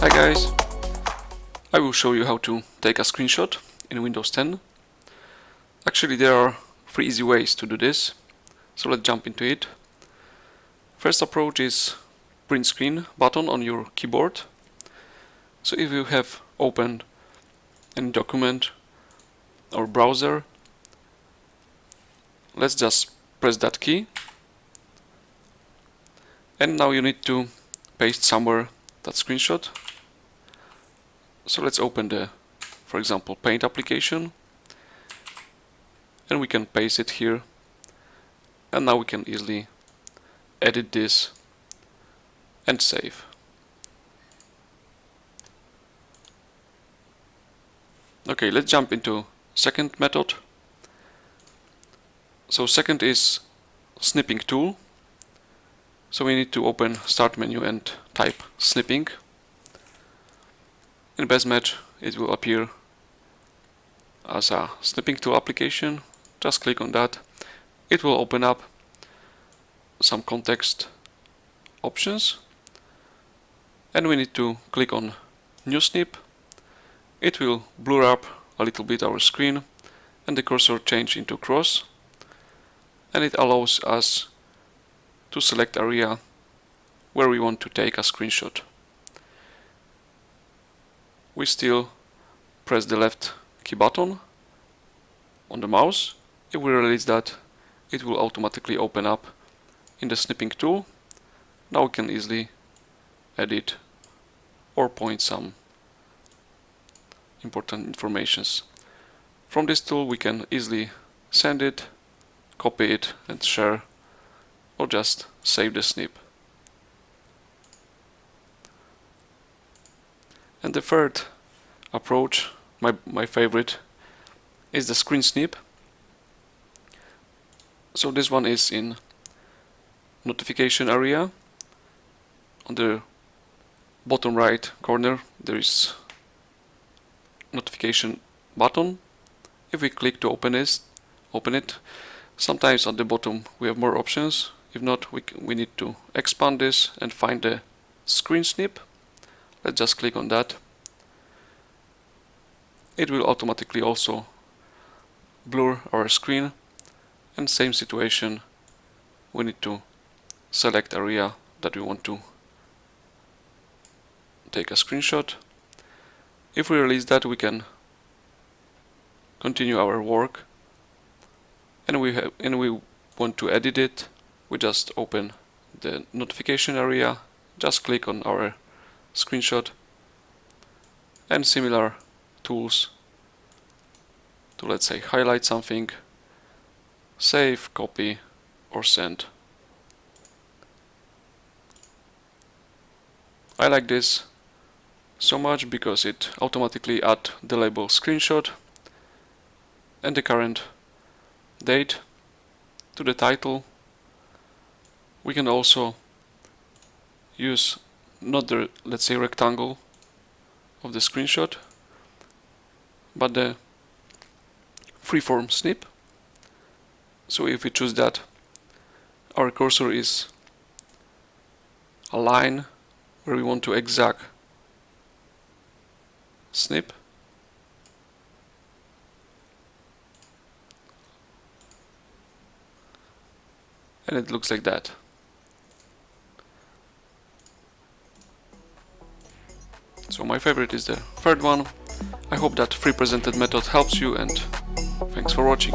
Hi guys, I will show you how to take a screenshot in Windows 10. Actually there are 3 easy ways to do this, so let's jump into it. First approach is print screen button on your keyboard. So if you have opened any document or browser, let's just press that key, and now you need to paste somewhere that screenshot. So let's open the, for example, Paint application, and we can paste it here, and now we can easily edit this and save. Okay, let's jump into second method. So second is snipping tool. So we need to open start menu and type snipping. In best match it will appear as a snipping tool application. Just click on that. It will open up some context options, and we need to click on new snip. It will blur up a little bit our screen and the cursor change into cross, and it allows us to select area where we want to take a screenshot. We still press the left key button on the mouse. If we release that, it will automatically open up in the snipping tool. Now we can easily edit or point some important informations. From this tool we can easily send it, copy it and share, or just save the snip. And the third approach, my favorite, is the screen snip. So this one is in notification area. On the bottom right corner there is notification button. If we click to open it, sometimes at the bottom we have more options. If not, we need to expand this and find the screen snip. Let's just click on that. It will automatically also blur our screen, and same situation, we need to select area that we want to take a screenshot. If we release that, we can continue our work, and we want to edit it. We just open the notification area, just click on our screenshot, and similar tools to, let's say, highlight something, save, copy or send. I like this so much because it automatically adds the label screenshot and the current date to the title. We can also use not the, let's say, rectangle of the screenshot, but the Freeform Snip. So if we choose that, our cursor is a line where we want to exact snip. And it looks like that. So my favorite is the third one. I hope that free presented method helps you, and thanks for watching.